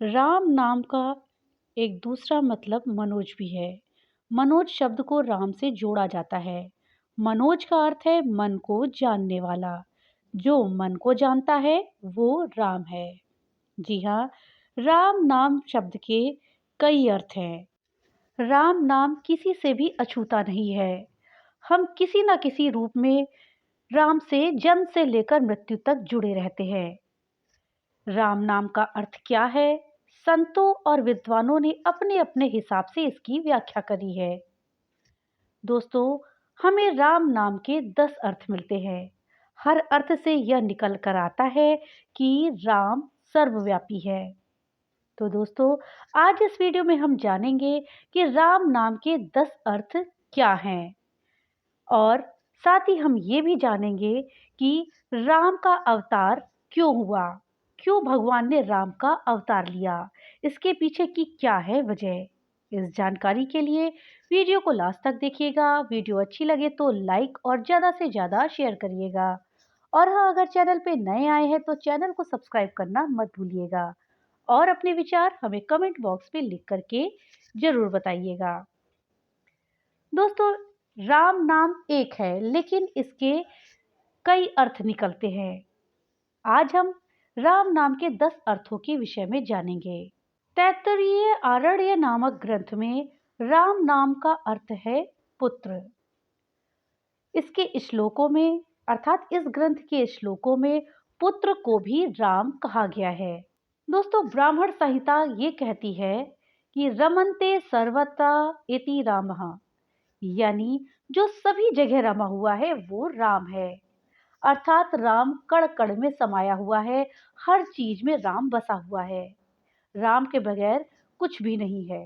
राम नाम का एक दूसरा मतलब मनोज भी है। मनोज शब्द को राम से जोड़ा जाता है। मनोज का अर्थ है मन को जानने वाला। जो मन को जानता है वो राम है। जी हाँ, राम नाम शब्द के कई अर्थ हैं। राम नाम किसी से भी अछूता नहीं है। हम किसी न किसी रूप में राम से जन्म से लेकर मृत्यु तक जुड़े रहते हैं। राम नाम का अर्थ क्या है? संतों और विद्वानों ने अपने अपने हिसाब से इसकी व्याख्या करी है। दोस्तों, हमें राम नाम के 10 अर्थ मिलते हैं। हर अर्थ से यह निकल कर आता है कि राम सर्वव्यापी है। तो दोस्तों, आज इस वीडियो में हम जानेंगे कि राम नाम के 10 अर्थ क्या हैं और साथ ही हम ये भी जानेंगे कि राम का अवतार क्यों हुआ, क्यों भगवान ने राम का अवतार लिया, इसके पीछे की क्या है वजह। इस जानकारी के लिए वीडियो को लास्ट तक देखिएगा। वीडियो अच्छी लगे तो लाइक और ज़्यादा से ज़्यादा शेयर करिएगा। और हाँ, अगर चैनल पे नए आए हैं तो चैनल को सब्सक्राइब करना मत भूलिएगा और अपने विचार हमें कमेंट बॉक्स में लिख करके ज़रूर बताइएगा। दोस्तों, राम नाम एक है लेकिन इसके कई अर्थ निकलते हैं। आज हम राम नाम के 10 अर्थों के विषय में जानेंगे। तैत्तरीय आरण्य नामक ग्रंथ में राम नाम का अर्थ है पुत्र। इसके श्लोकों में अर्थात इस ग्रंथ के श्लोकों में पुत्र को भी राम कहा गया है। दोस्तों, ब्राह्मण संहिता ये कहती है कि रमन्ते सर्वत्र इति रामः, यानी जो सभी जगह रमा हुआ है वो राम है। अर्थात राम कण कण में समाया हुआ है, हर चीज में राम बसा हुआ है। राम के बगैर कुछ भी नहीं है।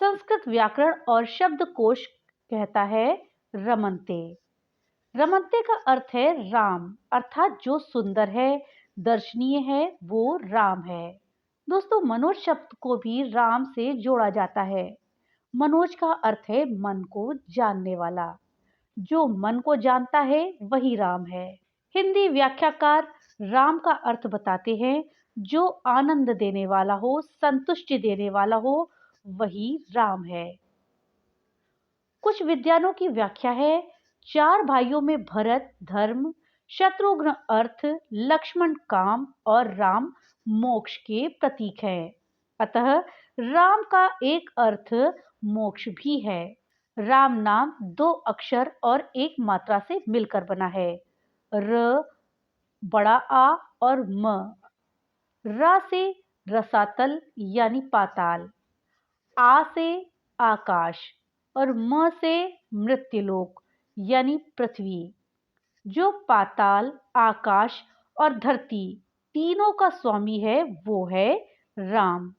संस्कृत व्याकरण और शब्दकोश कहता है रमन्ते। रमन्ते का अर्थ है राम, अर्थात जो सुंदर है, दर्शनीय है, वो राम है। दोस्तों, मनोज शब्द को भी राम से जोड़ा जाता है। मनोज का अर्थ है मन को जानने वाला। जो मन को जानता है वही राम है। हिंदी व्याख्याकार राम का अर्थ बताते हैं जो आनंद देने वाला हो, संतुष्टि देने वाला हो, वही राम है। कुछ विद्वानों की व्याख्या है, 4 भाइयों में भरत धर्म, शत्रुघ्न अर्थ, लक्ष्मण काम और राम मोक्ष के प्रतीक है। अतः राम का एक अर्थ मोक्ष भी है। राम नाम 2 अक्षर और 1 मात्रा से मिलकर बना है। र, बड़ा आ और म। रा से रसातल यानी पाताल, आ से आकाश और म से मृत्युलोक यानी पृथ्वी। जो पाताल, आकाश और धरती तीनों का स्वामी है वो है राम।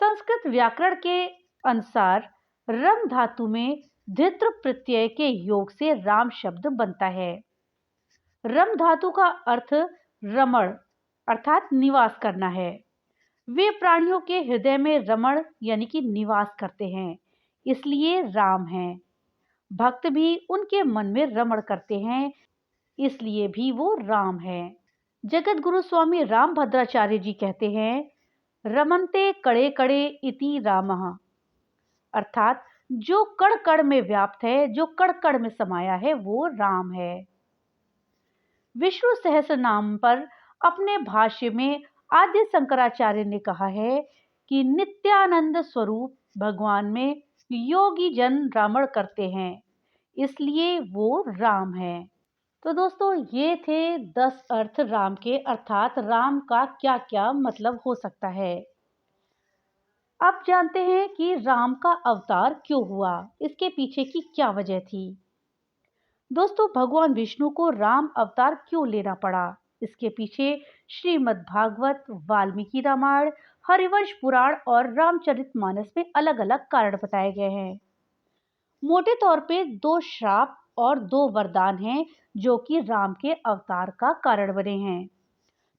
संस्कृत व्याकरण के अनुसार रम धातु में धित्र प्रत्यय के योग से राम शब्द बनता है। रम धातु का अर्थ रमण अर्थात निवास करना है। वे प्राणियों के हृदय में रमण यानी कि निवास करते हैं, इसलिए राम हैं। भक्त भी उनके मन में रमण करते हैं, इसलिए भी वो राम हैं। जगत गुरु स्वामी रामभद्राचार्य जी कहते हैं, रमन्ते कड़े कड़े इति रामः, अर्थात जो कण कण में व्याप्त है, जो कण कण में समाया है वो राम है। विष्णु सहस्त्र नाम पर अपने भाष्य में आद्य शंकराचार्य ने कहा है कि नित्यानंद स्वरूप भगवान में योगी जन रमण करते हैं, इसलिए वो राम है। तो दोस्तों, ये थे 10 अर्थ राम के, अर्थात राम का क्या क्या मतलब हो सकता है। अब जानते हैं कि राम का अवतार क्यों हुआ, इसके पीछे की क्या वजह थी। दोस्तों, भगवान विष्णु को राम अवतार क्यों लेना पड़ा, इसके पीछे श्रीमद् भागवत, वाल्मीकि रामायण, हरिवंश पुराण और रामचरितमानस में अलग अलग कारण बताए गए हैं। मोटे तौर पे 2 श्राप और 2 वरदान हैं जो कि राम के अवतार का कारण बने हैं।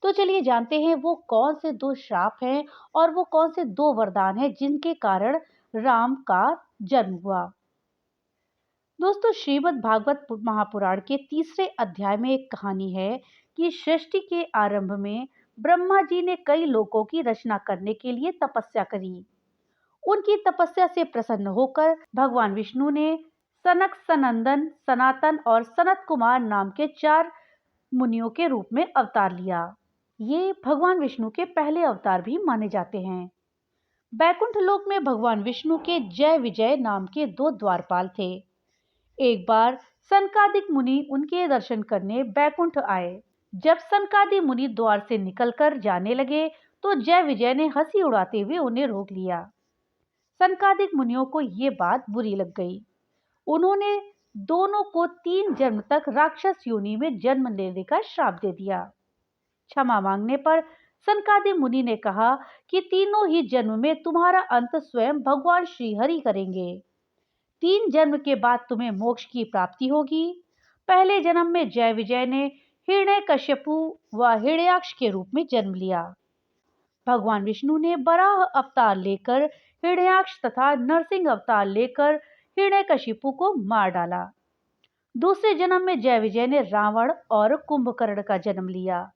तो चलिए जानते हैं वो कौन से 2 श्राप हैं और वो कौन से 2 वरदान हैं जिनके कारण राम का जन्म हुआ। दोस्तों, श्रीमद् भागवत महापुराण के 3रे अध्याय में एक कहानी है कि सृष्टि के आरंभ में ब्रह्मा जी ने कई लोकों की रचना करने के लिए तपस्या करी। उनकी तपस्या से प्रसन्न होकर भगवान विष्णु ने सनक, सनंदन, सनातन और सनत कुमार नाम के 4 मुनियों के रूप में अवतार लिया। ये भगवान विष्णु के पहले अवतार भी माने जाते हैं। बैकुंठ लोक में भगवान विष्णु के जय विजय नाम के 2 द्वारपाल थे। एक बार सनकादिक मुनि उनके दर्शन करने बैकुंठ आए। जब सनकादि मुनि द्वार से निकलकर जाने लगे तो जय विजय ने हंसी उड़ाते हुए उन्हें रोक लिया। सनकादिक मुनियों को ये बात बुरी लग गई। उन्होंने दोनों को 3 जन्म तक राक्षस योनि में जन्म लेने का श्राप दे दिया। क्षमा मांगने पर सनकादिक मुनि ने कहा कि तीनों ही जन्म में तुम्हारा अंत स्वयं भगवान श्री हरि करेंगे। 3 जन्म के बाद तुम्हें मोक्ष की प्राप्ति होगी। पहले जन्म में जय विजय ने हिरण्यकश्यपु व हिरण्याक्ष के रूप में जन्म लिया। भगवान विष्णु ने बराह अवतार लेकर हिरण्याक्ष तथा नरसिंह अवतार लेकर हिरण्यकशिपु को मार डाला। दूसरे जन्म में जय विजय ने रावण और कुंभकर्ण का जन्म लिया।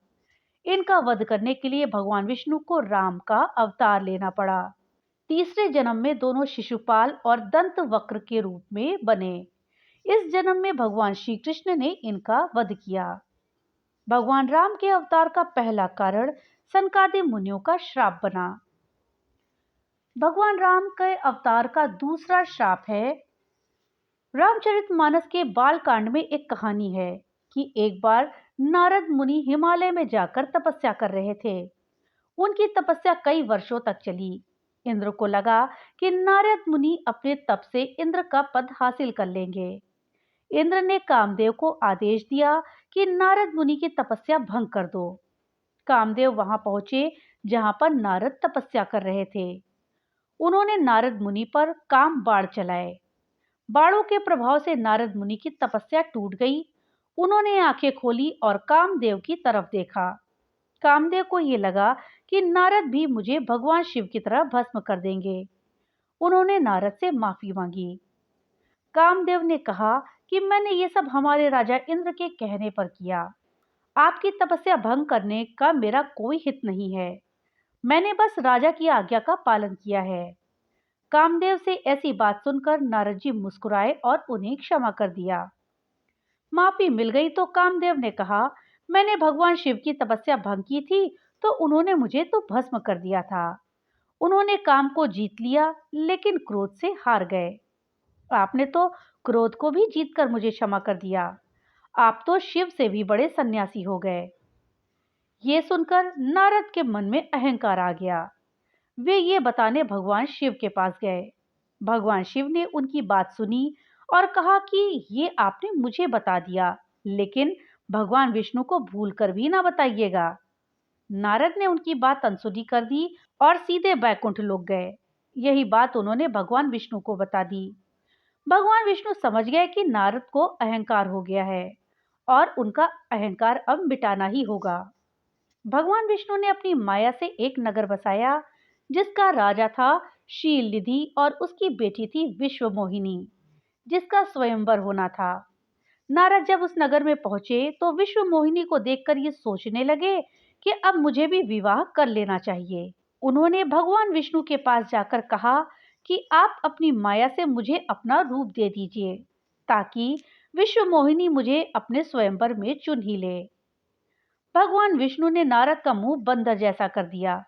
इनका वध करने के लिए भगवान विष्णु को राम का अवतार लेना पड़ा। तीसरे जन्म में दोनों शिशुपाल और दंत वक्र के रूप में बने। इस जन्म में भगवान श्री कृष्ण ने इनका वध किया। भगवान राम के अवतार का पहला कारण सनकादिक मुनियों का श्राप बना। भगवान राम के अवतार का दूसरा श्राप है। रामचरितमानस के बाल कांड में एक कहानी है कि एक बार नारद मुनि हिमालय में जाकर तपस्या कर रहे थे। उनकी तपस्या कई वर्षों तक चली। इंद्र को लगा कि नारद मुनि अपने तप से इंद्र का पद हासिल कर लेंगे। इंद्र ने कामदेव को आदेश दिया कि नारद मुनि की तपस्या भंग कर दो। कामदेव वहां पहुंचे जहां पर नारद तपस्या कर रहे थे। उन्होंने नारद मुनि पर काम बाण चलाए। बाणों के प्रभाव से नारद मुनि की तपस्या टूट गई। उन्होंने आंखें खोली और कामदेव की तरफ देखा। कामदेव को ये लगा कि नारद भी मुझे भगवान शिव की तरह भस्म कर देंगे। उन्होंने नारद से माफी मांगी। कामदेव ने कहा कि मैंने ये सब हमारे राजा इंद्र के कहने पर किया। आपकी तपस्या भंग करने का मेरा कोई हित नहीं है। मैंने बस राजा की आज्ञा का पालन किया है। कामदेव से ऐसी बात सुनकर नारद जी मुस्कुराए और उन्हें क्षमा कर दिया। माफी मिल गई तो कामदेव ने कहा, मैंने भगवान शिव की तपस्या भंग की थी तो उन्होंने मुझे तो भस्म कर दिया था। उन्होंने काम को जीत लिया लेकिन क्रोध से हार गए। आपने तो क्रोध को भी जीतकर मुझे क्षमा कर दिया। आप तो शिव से भी बड़े सन्यासी हो गए। ये सुनकर नारद के मन में अहंकार आ गया। वे ये बताने भगवान शिव के पास गए। भगवान शिव ने उनकी बात सुनी और कहा कि ये आपने मुझे बता दिया, लेकिन भगवान विष्णु को भूल कर भी ना बताइएगा। नारद ने उनकी बात अनसुनी कर दी और सीधे बैकुंठ लोक गए। यही बात उन्होंने भगवान विष्णु को बता दी। भगवान विष्णु समझ गए कि नारद को अहंकार हो गया है और उनका अहंकार अब मिटाना ही होगा। भगवान विष्णु ने अपनी माया से एक नगर बसाया जिसका राजा था शीलनिधि और उसकी बेटी थी विश्वमोहिनी, जिसका स्वयंवर होना था। नारद जब उस नगर में पहुंचे तो विश्वमोहिनी को देखकर ये सोचने लगे कि अब मुझे भी विवाह कर लेना चाहिए। उन्होंने भगवान विष्णु के पास जाकर कहा कि आप अपनी माया से मुझे अपना रूप दे दीजिए ताकि विश्वमोहिनी मुझे अपने स्वयंवर में चुन ही ले। भगवान विष्णु ने नारद का मुंह बंदर जैसा कर दिया।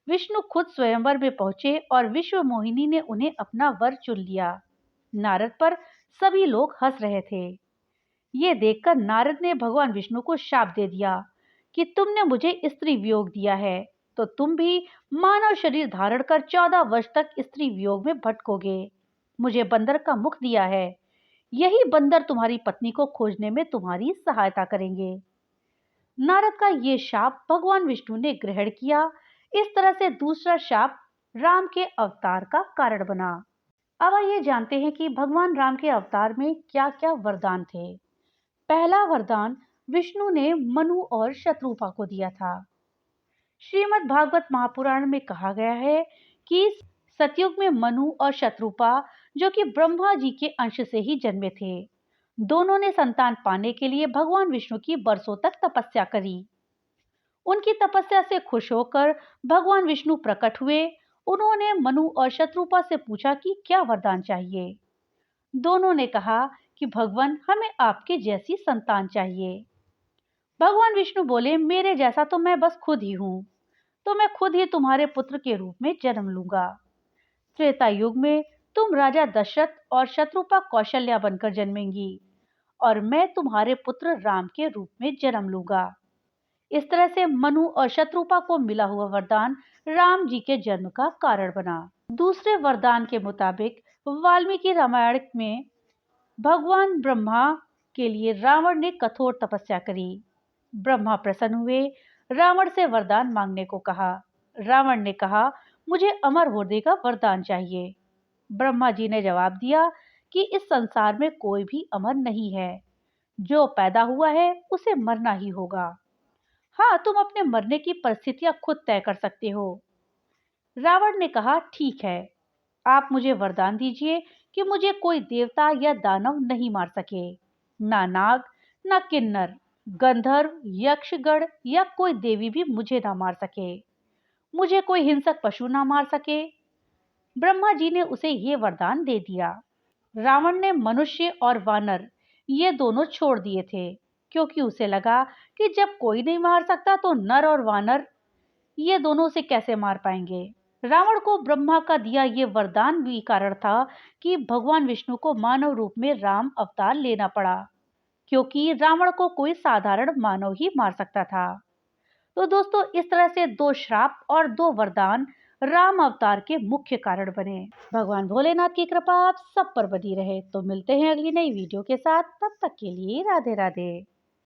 विष्णु खुद स्वयंवर में पहुंचे और विश्वमोहिनी ने उन्हें अपना वर चुन लिया। नारद पर सभी लोग हंस रहे थे। ये देखकर नारद ने भगवान विष्णु को शाप दे दिया कि तुमने मुझे स्त्री वियोग दिया है तो तुम भी मानव शरीर धारण कर 14 वर्ष तक स्त्री वियोग में भटकोगे। मुझे बंदर का मुख दिया है, यही बंदर तुम्हारी पत्नी को खोजने में तुम्हारी सहायता करेंगे। नारद का ये शाप भगवान विष्णु ने ग्रहण किया। इस तरह से दूसरा शाप राम के अवतार का कारण बना। अब आइए जानते हैं कि भगवान राम के अवतार में क्या-क्या वरदान थे। पहला वरदान विष्णु ने मनु और शत्रुपा को दिया था। श्रीमद् भागवत महापुराण में कहा गया है कि सतयुग में मनु और शत्रुपा, जो कि ब्रह्मा जी के अंश से ही जन्मे थे, दोनों ने संतान पाने के लिए भगवान विष्णु की बरसों तक तपस्या करी। उनकी तपस्या से खुश होकर भगवान विष्णु प्रकट हुए। उन्होंने मनु और शत्रुपा से पूछा कि क्या वरदान चाहिए। दोनों ने कहा कि भगवान, हमें आपके जैसी संतान चाहिए। भगवान विष्णु बोले, मेरे जैसा तो मैं बस खुद ही हूँ, तो मैं खुद ही तुम्हारे पुत्र के रूप में जन्म लूंगा। त्रेता युग में तुम राजा दशरथ और शत्रुपा कौशल्या बनकर जन्मेंगी और मैं तुम्हारे पुत्र राम के रूप में जन्म लूंगा। इस तरह से मनु और शत्रुपा को मिला हुआ वरदान राम जी के जन्म का कारण बना। दूसरे वरदान के मुताबिक वाल्मीकि रामायण में भगवान ब्रह्मा के लिए रावण ने कठोर तपस्या करी। ब्रह्मा प्रसन्न हुए, रावण से वरदान मांगने को कहा। रावण ने कहा, मुझे अमर होने का वरदान चाहिए। ब्रह्मा जी ने जवाब दिया कि इस संसार में कोई भी अमर नहीं है, जो पैदा हुआ है उसे मरना ही होगा। हाँ, तुम अपने मरने की परिस्थितियां खुद तय कर सकते हो। रावण ने कहा, ठीक है, आप मुझे वरदान दीजिए कि मुझे कोई देवता या दानव नहीं मार सके, ना नाग, ना किन्नर, गंधर्व, यक्षगण या कोई देवी भी मुझे ना मार सके, मुझे कोई हिंसक पशु ना मार सके। ब्रह्मा जी ने उसे ये वरदान दे दिया। रावण ने मनुष्य और वानर ये दोनों छोड़ दिए थे, क्योंकि उसे लगा कि जब कोई नहीं मार सकता तो नर और वानर ये दोनों उसे कैसे मार पाएंगे। रावण को ब्रह्मा का दिया ये वरदान भी कारण था कि भगवान विष्णु को मानव रूप में राम अवतार लेना पड़ा, क्योंकि रावण को कोई साधारण मानव ही मार सकता था। तो दोस्तों, इस तरह से दो श्राप और दो वरदान राम अवतार के मुख्य कारण बने। भगवान भोलेनाथ की कृपा आप सब पर बनी रहे। तो मिलते हैं अगली नई वीडियो के साथ, तब तक के लिए राधे राधे।